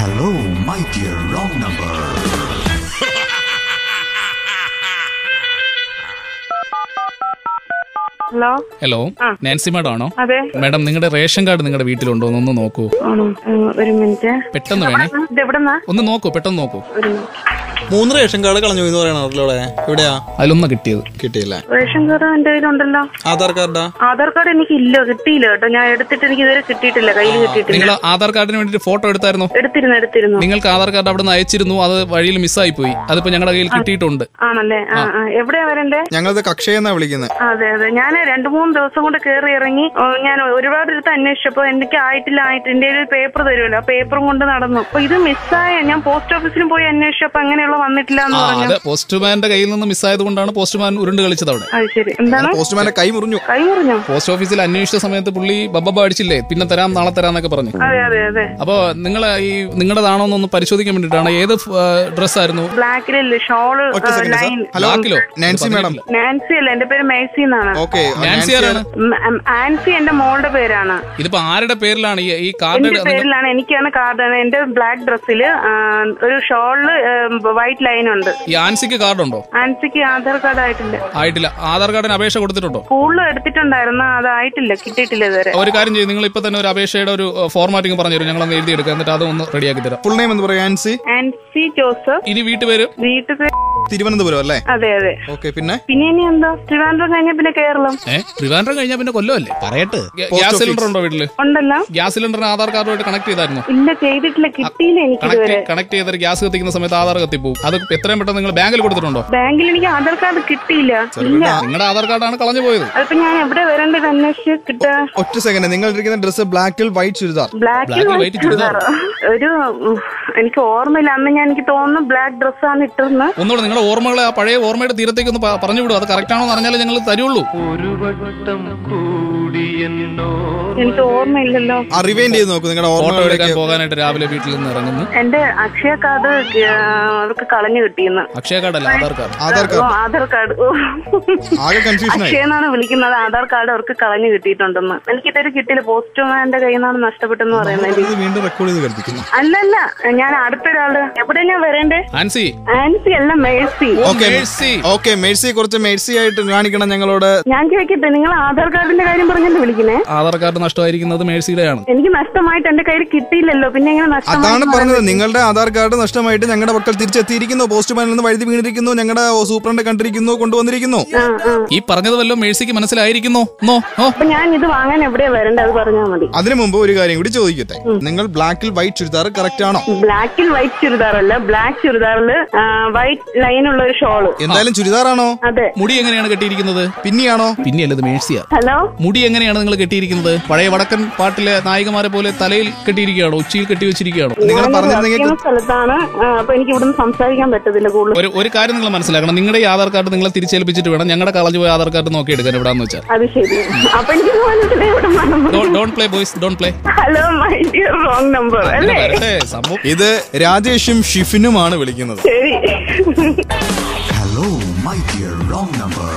Hello, my dear wrong number. Hello hello, Nancy madam ആണോ? അതെ madam, നിങ്ങളുടെ ration card നിങ്ങളുടെ വീട്ടിലുണ്ടോ? ഒന്ന് നോക്കൂ. ആണോ? ഒരു മിനിറ്റ്. പെട്ടെന്ന് വേണേ. ഇതെവിടെന്നാ? ഒന്ന് നോക്കൂ, പെട്ടെന്ന് നോക്കൂ. 3 റേഷൻ കാർഡ് കളഞ്ഞു എന്ന് പറയണല്ലോ. എവിടെയാ? അതിലൊന്ന് കിട്ടിയത്. കിട്ടിയില്ല. റേഷൻ കാർഡ് എന്റെ കയ്യിലുണ്ടല്ലോ. ആധാർ കാർഡാ? ആധാർ കാർഡ് എനിക്ക് ഇല്ല, കിട്ടിയില്ല കേട്ടോ. ഞാൻ എടുത്തിട്ട് എനിക്ക് ഇതുവരെ കിട്ടിയിട്ടില്ല, കയ്യിൽ കിട്ടിയിട്ടില്ല. നിങ്ങൾ ആധാർ കാർഡിന് വേണ്ടി ഫോട്ടോ എടുത്തായിരുന്നു? എടുത്തിരുന്നു. നിങ്ങൾക്ക് ആധാർ കാർഡ് അവിടെ നിന്ന് അയച്ചിരുന്നു, അത് വഴിയിൽ മിസ്സായി പോയി. അതിപ്പോ ഞങ്ങളുടെ കയ്യിൽ കിട്ടിയിട്ടുണ്ട്. ആണല്ലേ? എവിടെയാ വരണ്ടേ? ഞങ്ങളത് കക്ഷയെന്നാ വിളിക്കുന്നത്. അതെ. ഞാൻ 2-3 ദിവസം കൊണ്ട് കയറി ഇറങ്ങി. ഞാൻ ഒരുപാട് അടുത്ത് അന്വേഷിച്ചപ്പോ എനിക്ക് ആയിട്ടില്ല. എന്റെ ഒരു പേപ്പർ തരുമല്ലോ, ആ പേപ്പറും കൊണ്ട് നടന്നു. അപ്പൊ ഇത് മിസ്സായ ഞാൻ പോസ്റ്റ് ഓഫീസിലും പോയി അന്വേഷിച്ചപ്പോ അങ്ങനെയുള്ള വന്നിട്ടില്ല എന്ന് പറഞ്ഞു. പോസ്റ്റ്മാന്റെ കയ്യിൽ നിന്ന് മിസ്സായത് കൊണ്ടാണ് പോസ്റ്റ്മാൻ ഉരുണ്ട് കളിച്ചത് അവിടെ. അത് ശരി. എന്താണ്? പോസ്റ്റ്മാന്റെ കൈ മുറിഞ്ഞു. പോസ്റ്റ് ഓഫീസിൽ അന്വേഷിച്ച സമയത്ത് പുള്ളി ബബ്ബ അടിച്ചില്ലേ, പിന്നെ തരാം നാളെ തരാന്നൊക്കെ പറഞ്ഞു. അതെ. അപ്പൊ നിങ്ങൾ ഈ നിങ്ങളുടേതാണോ എന്നൊന്ന് പരിശോധിക്കാൻ വേണ്ടിട്ടാണ്. ഏത് ഡ്രസ്സായിരുന്നു? ബ്ലാക്കിലല്ലേ ഷോള് ലൈൻ. ബ്ലാക്കിലോ? Nancy madam? നാൻസി അല്ല, എന്റെ പേര് മേഴ്സി എന്നാണ്. നാൻസി ആരാണ്? ആൻസി എന്റെ മോളുടെ പേരാണ്. ഇതിപ്പോ ആരുടെ പേരിലാണ് ഈ കാർഡ്? എന്റെ പേരിലാണ്. എനിക്കാണ് കാർഡ്. എന്റെ ബ്ലാക്ക് ഡ്രസ്സില് ഒരു ഷോളില് വൈറ്റ് ലൈൻ ഉണ്ട്. ഈ ആൻസിക്ക് കാർഡ് ഉണ്ടോ? ആൻസിക്ക് ആധാർ കാർഡ് ആയിട്ടില്ല. ആധാർ കാർഡിന് അപേക്ഷ കൊടുത്തിട്ടുണ്ടോ? സ്കൂളിൽ എടുത്തിട്ടുണ്ടായിരുന്നു, അതായിട്ടില്ല, കിട്ടിയിട്ടില്ല ഇതുവരെ. ഒരു കാര്യം ചെയ്യും, നിങ്ങൾ ഇപ്പൊ തന്നെ ഒരു അപേക്ഷയുടെ ഒരു ഫോർമാറ്റിംഗ് പറഞ്ഞു തരും, ഞങ്ങൾ എഴുതിയെടുക്കാം, എന്നിട്ട് അതൊന്ന് റെഡിയാക്കി തരാം. ഫുൾ നെയിം എന്ന് പറയാം? ആൻസി ജോസഫ്. ഇനി വീട്ടുപേര്? തിരുവനന്തപുരം അല്ലേ? അതെ. ഓക്കെ. പിന്നെ ഇനി എന്താ? ട്രിവാൻഡ്രം കഴിഞ്ഞ പിന്നെ കേരളം. ട്രിവാൻഡ്രം കഴിഞ്ഞാൽ പിന്നെ കൊല്ലമല്ലേ? പറയട്ടെ. ഗ്യാസ് സിലിണ്ടർ ഉണ്ടോ വീട്ടില്? ഉണ്ടല്ലോ. ഗ്യാസ് സിലിണ്ടറിന് ആധാർ കാർഡുമായിട്ട് കണക്ട് ചെയ്തായിരുന്നു? ഇല്ല, ചെയ്തിട്ടില്ല, കിട്ടിയില്ല എനിക്ക്. കണക്ട് ചെയ്തിട്ട് ഗ്യാസ് കത്തിക്കുന്ന സമയത്ത് ആധാർ കത്തിപ്പോകും. അത് എത്രയും പെട്ടെന്ന് നിങ്ങൾ ബാങ്കിൽ കൊടുത്തിട്ടുണ്ടോ? ബാങ്കിൽ എനിക്ക് ആധാർ കാർഡ് കിട്ടിയില്ല. നിങ്ങളുടെ ആധാർ കാർഡാണ് കളഞ്ഞു പോയത്. അതിപ്പോ ഞാൻ എവിടെ വരേണ്ടത് അന്വേഷിച്ച് കിട്ടുക? ഒറ്റ സെക്കൻഡ്. നിങ്ങൾ ഇരിക്കുന്ന ഡ്രസ് ബ്ലാക്കിൽ വൈറ്റ് ചുരിദാർ. ബ്ലാക്കിൽ വൈറ്റ് ചുരിദാർ. ഒരു എനിക്ക് ഓർമ്മയില്ല, അന്ന് എനിക്ക് തോന്നുന്നു ബ്ലാക്ക് ഡ്രസ്സാണ് ഇട്ടിരുന്നത്. ഒന്നുകൂടെ നിങ്ങളുടെ ഓർമ്മകളെ, ആ പഴയ ഓർമ്മയുടെ തീരത്തേക്ക് ഒന്ന് പറഞ്ഞു വിടും. അത് കറക്റ്റ് ആണോ എന്ന് അറിഞ്ഞാലേ ഞങ്ങൾ തരുള്ളൂ. എനിക്ക് ഓർമ്മയില്ലല്ലോ. റിവൈൻഡ് ചെയ്ത് നോക്കൂ. നിങ്ങളുടെ ഫോട്ടോ എടുക്കാൻ പോകാനായിട്ട് രാവിലെ വീട്ടിൽ നിന്ന് ഇറങ്ങുന്നു. എന്റെ അക്ഷയ കാർഡ് അവർക്ക് കളഞ്ഞു കിട്ടിയെന്ന്. അക്ഷയ കാർഡ് അല്ല, ആധാർ കാർഡ്. ആധാർ കാർഡ് അക്ഷയ എന്നാണ് വിളിക്കുന്നത്. ആധാർ കാർഡ് അവർക്ക് കളഞ്ഞു കിട്ടിയിട്ടുണ്ടെന്ന്. എനിക്കിതൊരു കിട്ടിയില്ല. പോസ്റ്റ്മാന്റെ കയ്യിൽ നിന്നാണ് നഷ്ടപ്പെട്ടെന്ന് പറയുന്നത്. വീണ്ടും റെക്കോർഡ് ചെയ്ത് കളിപ്പിക്കുന്നു. അല്ലല്ല, ഞാൻ അടുത്തൊരാള്. എവിടെ ഞാൻ വരേണ്ടേ? ആൻസി അല്ല, മേഴ്സി. Okay, Mercy. കുറച്ച് മേഴ്സി ആയിട്ട് കാണിക്കണം ഞങ്ങളോട്. ഞാൻ ചോദിക്കട്ടെ, നിങ്ങൾ ആധാർ കാർഡിന്റെ കാര്യം പറഞ്ഞിട്ട് വിളിക്കുന്നേ? ആധാർ കാർഡ് നഷ്ടമായിരിക്കുന്നത് മേഴ്സിയുടെയാണ്. എനിക്ക് നഷ്ടമായിട്ട് എന്റെ കയ്യിൽ കിട്ടിയില്ലല്ലോ, പിന്നെ എങ്ങനെ നഷ്ടം? അതാണ് പറഞ്ഞത്, നിങ്ങളുടെ ആധാർ കാർഡ് നഷ്ടമായിട്ട് ഞങ്ങളുടെ പക്കൽ തിരിച്ചെത്തിയിരിക്കുന്നു. പോസ്റ്റ്മാനിൽ നിന്ന് വഴുതി വീണിരിക്കുന്നു. ഞങ്ങളുടെ സൂപ്രണ്ട് കണ്ടിരിക്കുന്നു, കൊണ്ടുവന്നിരിക്കുന്നു. ഈ പറഞ്ഞത് വല്ലോ മേഴ്സിക്ക് മനസ്സിലായിരിക്കുന്നു? അപ്പൊ ഞാൻ ഇത് വാങ്ങാൻ എവിടെയാ വരേണ്ടത്? അത് പറഞ്ഞാൽ മതി. അതിനു മുമ്പ് ഒരു കാര്യം കൂടി ചോദിക്കട്ടെ. നിങ്ങൾ ബ്ലാക്കിൽ വൈറ്റ് ചുരിദാർ കറക്റ്റ് ആണോ? ബ്ലാക്കിൽ വൈറ്റ് ചുരിദാർ അല്ല, ബ്ലാക്ക് ചുരിദാറില് വൈറ്റ് ലൈൻ ഉള്ള ഒരു ഷോള്. എന്തായാലും ചുരിദാറാണോ? അതെ. മുടി എങ്ങനെയാണ് കെട്ടിയിരിക്കുന്നത്? പിന്നെയാണോ? പിന്നെയല്ലത് മേഴ്സിയാ. ഹലോ, മുടി എങ്ങനെയാണ് നിങ്ങൾ കെട്ടിയിരിക്കുന്നത്? പഴയ വടക്കൻ പാട്ടിലെ നായികമാരെ പോലെ തലയിൽ കെട്ടിയിരിക്കുകയാണോ? ഉച്ചിയിൽ കെട്ടി വെച്ചിരിക്കുകയാണോ? നിങ്ങൾ പറഞ്ഞിരുന്നെങ്കിൽ സ്ഥലത്താണ്. അപ്പൊ എനിക്ക് ഇവിടുന്ന് സംസാരിക്കാൻ പറ്റത്തില്ല കൂടുതൽ. ഒരു കാര്യം നിങ്ങൾ മനസ്സിലാക്കണം. നിങ്ങളുടെ ഈ ആധാർ കാർഡ് നിങ്ങളെ തിരിച്ചേൽപ്പിച്ചിട്ട് വേണം ഞങ്ങളുടെ കളഞ്ഞു പോയ ആധാർ കാർഡ് നോക്കി എടുക്കാൻ. എവിടാന്ന് വെച്ചാൽ അത് ശരി. അപ്പൊ എനിക്ക് don't play boys, don't play. Hello, my dear wrong number അല്ലേ? ഇത് രാജേഷും ഷിഫിനുമാണ് വിളിക്കുന്നത്. ശരി. Hello, my dear wrong number.